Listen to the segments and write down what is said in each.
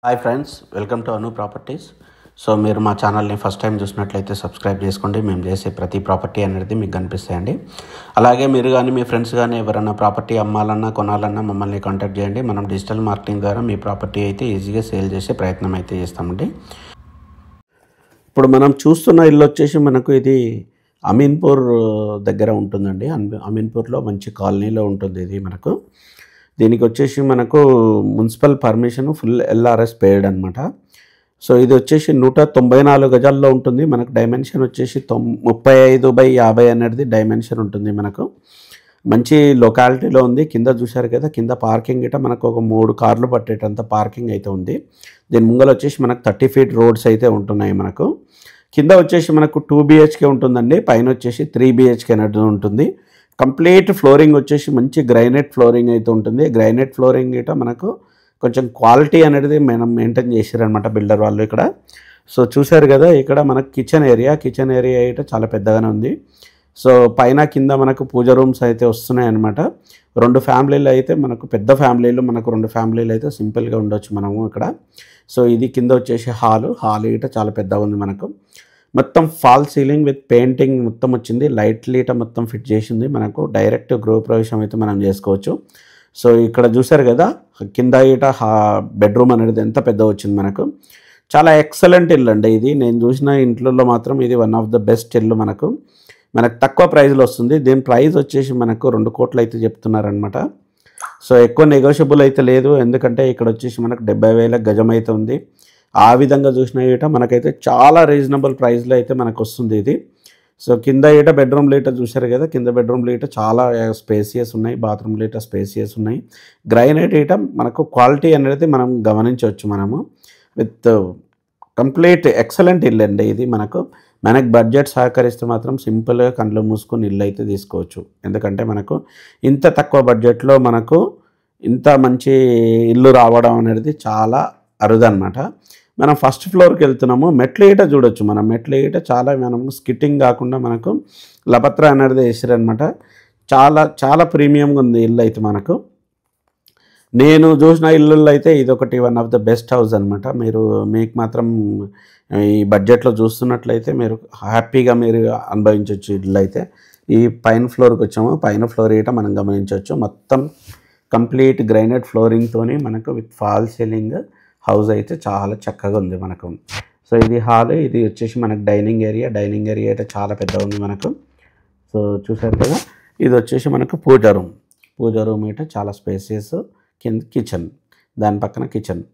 Hi friends, welcome to Anu properties. So మీరు మా ఛానల్ని ఫస్ట్ టైం చూసినట్లయితే సబ్స్క్రైబ్ చేసుకోండి. మేము చేసే ప్రతి ప్రాపర్టీ అనేది మీకు కనిపిస్తాయండి. అలాగే మీరు కానీ మీ ఫ్రెండ్స్ కానీ ఎవరైనా ప్రాపర్టీ అమ్మాలన్నా కొనాలన్నా మమ్మల్ని కాంటాక్ట్ చేయండి. మనం డిజిటల్ మార్కెటింగ్ ద్వారా మీ ప్రాపర్టీ అయితే ఈజీగా సేల్ చేసే ప్రయత్నం అయితే చేస్తామండి. ఇప్పుడు మనం చూస్తున్న ఇల్లు వచ్చేసి మనకు ఇది అమీన్పూర్ దగ్గర ఉంటుందండి. అమీన్పూర్లో మంచి కాలనీలో ఉంటుంది ఇది. మనకు దీనికి వచ్చేసి మనకు మున్సిపల్ పర్మిషన్ ఫుల్ ఎల్ఆర్ఎస్ పేడ్ అనమాట. సో ఇది వచ్చేసి 194 గజాల్లో ఉంటుంది. మనకు డైమెన్షన్ వచ్చేసి 35/50 అనేది డైమెన్షన్ ఉంటుంది. మనకు మంచి లొకాలిటీలో ఉంది. కింద చూశారు కదా, కింద పార్కింగ్ గిట్ట మనకు ఒక 3 కార్లు పట్టేటంత పార్కింగ్ అయితే ఉంది. దీని ముంగల వచ్చేసి మనకు 30 ఫీట్ రోడ్స్ అయితే ఉంటున్నాయి. మనకు కింద వచ్చేసి మనకు 2 BHK ఉంటుందండి. పైన వచ్చేసి 3 BHK అనేది ఉంటుంది. కంప్లీట్ ఫ్లోరింగ్ వచ్చేసి మంచి గ్రైనైట్ ఫ్లోరింగ్ అయితే ఉంటుంది. గ్రైనైట్ ఫ్లోరింగ్ గిట్ట మనకు కొంచెం క్వాలిటీ అనేది మనం మెయింటైన్ చేశారనమాట బిల్డర్ వాళ్ళు ఇక్కడ. సో చూశారు కదా, ఇక్కడ మనకు కిచెన్ ఏరియా అయితే చాలా పెద్దగానే ఉంది. సో పైన కింద మనకు పూజ రూమ్స్ అయితే వస్తున్నాయి అనమాట. 2 ఫ్యామిలీలు అయితే మనకు పెద్ద ఫ్యామిలీలు, మనకు 2 ఫ్యామిలీలు అయితే సింపుల్గా ఉండొచ్చు మనము ఇక్కడ. సో ఇది కింద వచ్చేసి హాల్ ఇట చాలా పెద్దగా ఉంది. మనకు మొత్తం ఫాల్ సీలింగ్ విత్ పెయింటింగ్ మొత్తం వచ్చింది. లైట్లు ఇట మొత్తం ఫిట్ చేసింది. మనకు డైరెక్ట్ గృహప్రవేశం అయితే మనం చేసుకోవచ్చు. సో ఇక్కడ చూసారు కదా, కింద ఇట బెడ్రూమ్ అనేది ఎంత పెద్ద వచ్చింది. మనకు చాలా ఎక్సలెంట్ ఇల్లు అండి ఇది. నేను చూసిన ఇంట్లో మాత్రం ఇది వన్ ఆఫ్ ద బెస్ట్ ఇల్లు. మనకు తక్కువ ప్రైస్లో వస్తుంది. దీని ప్రైస్ వచ్చేసి మనకు 2 కోట్లు అయితే చెప్తున్నారనమాట. సో ఎక్కువ నెగోషియబుల్ అయితే లేదు, ఎందుకంటే ఇక్కడ వచ్చేసి మనకు 70,000 గజం అయితే ఉంది. ఆ విధంగా చూసిన ఇట మనకైతే చాలా రీజనబుల్ ప్రైస్లో అయితే మనకు వస్తుంది ఇది. సో కింద ఇట బెడ్రూమ్ లీట చూసారు కదా, కింద బెడ్రూమ్ లీట చాలా స్పేసియస్ ఉన్నాయి. బాత్రూమ్ లీట స్పేసియస్ ఉన్నాయి. గ్రైనైట్ ఇట మనకు క్వాలిటీ అనేది మనం గమనించవచ్చు. మనము విత్ కంప్లీట్ ఎక్సలెంట్ ఇల్లు అండి ఇది. మనకు బడ్జెట్ సహకరిస్తే మాత్రం సింపుల్గా కళ్ళు మూసుకొని ఇల్లు అయితే తీసుకోవచ్చు. ఎందుకంటే మనకు ఇంత తక్కువ బడ్జెట్లో మనకు ఇంత మంచి ఇల్లు రావడం అనేది చాలా అరుదనమాట. మనం ఫస్ట్ ఫ్లోర్కి వెళ్తున్నాము. మెట్ల ఈట చూడొచ్చు. మనం మెట్ల ఈట చాలా మనము స్కిట్టింగ్ కాకుండా మనకు లపత్ర అనేది వేసారనమాట. చాలా ప్రీమియంగా ఉంది ఇల్లు అయితే. మనకు నేను చూసిన ఇల్లుల్లో అయితే ఇదొకటి one of the best house అనమాట. మీకు మాత్రం ఈ బడ్జెట్లో చూస్తున్నట్లయితే మీరు హ్యాపీగా మీరు అనుభవించవచ్చు ఇల్లు అయితే. ఈ పైన ఫ్లోర్కి వచ్చాము. పైన ఫ్లోర్ ఈట మనం గమనించవచ్చు. మొత్తం కంప్లీట్ గ్రైనైట్ ఫ్లోరింగ్తోని మనకు విత్ ఫాల్ సీలింగ్ హౌస్ అయితే చాలా చక్కగా ఉంది మనకు. సో ఇది హాల్, ఇది వచ్చేసి మనకు డైనింగ్ ఏరియా అయితే చాలా పెద్దగా ఉంది మనకు. సో చూసారు కదా, ఇది వచ్చేసి మనకు పూజ రూమ్ అయితే చాలా స్పేసియస్. కింద కిచెన్, దాని పక్కన kitchen.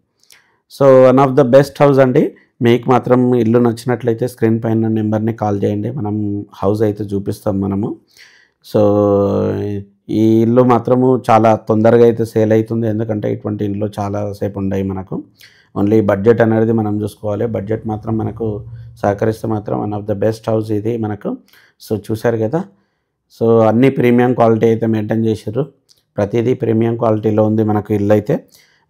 So one of the best house అండి. మీకు మాత్రం ఇల్లు నచ్చినట్లయితే స్క్రీన్ పైన నెంబర్ని కాల్ చేయండి. మనం హౌస్ అయితే చూపిస్తాం మనము. సో ఈ ఇల్లు మాత్రము చాలా తొందరగా అయితే సేల్ అవుతుంది, ఎందుకంటే ఇటువంటి ఇల్లు చాలా సేపు ఉన్నాయి. మనకు ఓన్లీ బడ్జెట్ అనేది మనం చూసుకోవాలి. బడ్జెట్ మాత్రం మనకు సహకరిస్తే మాత్రం one of the best house ఇది మనకు. సో చూశారు కదా, సో అన్ని ప్రీమియం క్వాలిటీ అయితే మెయింటైన్ చేశారు. ప్రతిదీ ప్రీమియం క్వాలిటీలో ఉంది మనకు ఇల్లు అయితే.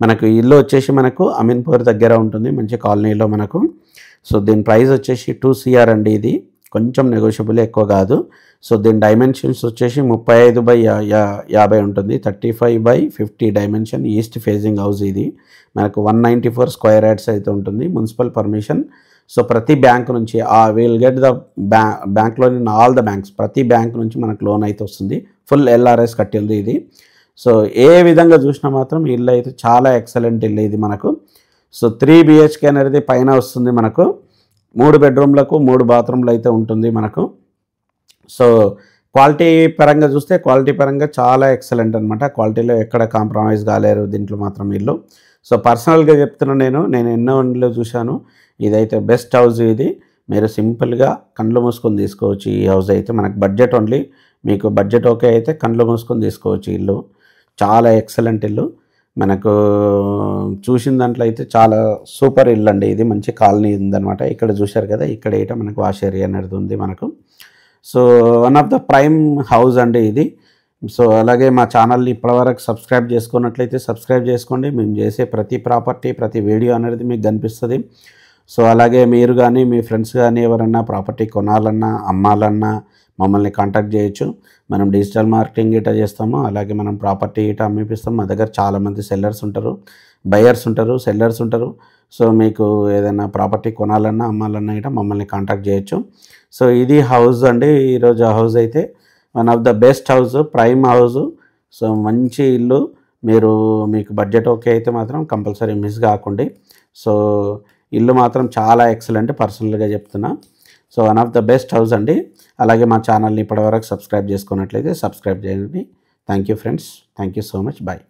మనకు ఇల్లు వచ్చేసి మనకు అమీన్పూర్ దగ్గర ఉంటుంది, మంచి కాలనీలో మనకు. సో దీని ప్రైస్ వచ్చేసి 2 CR అండి. ఇది కొంచెం నెగోషియబుల్, ఎక్కువ కాదు. సో దీని డైమెన్షన్స్ వచ్చేసి 35/50 ఉంటుంది. 35/50 డైమెన్షన్. ఈస్ట్ ఫేజింగ్ హౌస్ ఇది. మనకు 194 స్క్వేర్ యార్డ్స్ అయితే ఉంటుంది. Municipal permission. సో ప్రతి బ్యాంక్ నుంచి విల్ గెట్ ద బ్యాంక్లోని ఆల్ ద బ్యాంక్స్, ప్రతి బ్యాంక్ నుంచి మనకు లోన్ అయితే వస్తుంది. ఫుల్ LRS కట్టింది ఇది. సో ఏ విధంగా చూసినా మాత్రం ఇల్లు అయితే చాలా ఎక్సలెంట్ ఇల్లు ఇది మనకు. సో 3 BHK అనేది పైన వస్తుంది మనకు. 3 బెడ్రూమ్లకు 3 బాత్రూమ్లు అయితే ఉంటుంది మనకు. సో క్వాలిటీ పరంగా చూస్తే క్వాలిటీ పరంగా చాలా ఎక్సలెంట్ అనమాట. క్వాలిటీలో ఎక్కడ కాంప్రమైజ్ కాలేరు దీంట్లో మాత్రం ఇల్లు. సో పర్సనల్గా చెప్తున్నా, నేను ఎన్నో ఇంట్లో చూశాను. ఇదైతే బెస్ట్ హౌస్ ఇది. మీరు సింపుల్గా కండ్లు మూసుకొని తీసుకోవచ్చు ఈ హౌస్ అయితే. మనకు బడ్జెట్ ఓన్లీ, మీకు బడ్జెట్ ఓకే అయితే కండ్లు మూసుకొని తీసుకోవచ్చు ఇల్లు. చాలా ఎక్సలెంట్ ఇల్లు. మనకు చూసిన దాంట్లో అయితే చాలా సూపర్ ఇల్లు అండి ఇది. మంచి కాలనీ ఉందన్నమాట. ఇక్కడ చూశారు కదా, ఇక్కడ అయితే మనకు వాష్ ఏరియా అనేది ఉంది మనకు. So one of the prime house అండి ఇది. సో అలాగే మా ఛానల్ని ఇప్పటివరకు సబ్స్క్రైబ్ చేసుకున్నట్లయితే సబ్స్క్రైబ్ చేసుకోండి. మేము చేసే ప్రతి ప్రాపర్టీ, ప్రతి వీడియో అనేది మీకు కనిపిస్తుంది. సో అలాగే మీరు కానీ మీ ఫ్రెండ్స్ కానీ ఎవరన్నా ప్రాపర్టీ కొనాలన్నా అమ్మాలన్నా మమ్మల్ని కాంటాక్ట్ చేయొచ్చు. మనం డిజిటల్ మార్కెటింగ్ ఇట్లా చేస్తాము. అలాగే మనం ప్రాపర్టీ ఇట్లా అమ్మిపిస్తాం. మా దగ్గర చాలామంది సెల్లర్స్ ఉంటారు. బయర్స్ ఉంటారు, సెల్లర్స్ ఉంటారు. సో మీకు ఏదైనా ప్రాపర్టీ కొనాలన్నా అమ్మాలన్నా కూడా మమ్మల్ని కాంటాక్ట్ చేయొచ్చు. సో ఇది హౌస్ అండి. ఈరోజు హౌస్ అయితే one of the best house, prime house. So మంచి ఇల్లు. మీకు బడ్జెట్ ఓకే అయితే మాత్రం కంపల్సరీ మిస్ కాకండి. సో ఇల్లు మాత్రం చాలా ఎక్సలెంట్, పర్సనల్గా చెప్తున్నా. So one of the best house అండి. అలాగే మా ఛానల్ని ఇప్పటివరకు సబ్స్క్రైబ్ చేసుకున్నట్లయితే సబ్స్క్రైబ్ చేయండి. Thank you friends, thank you so much, bye.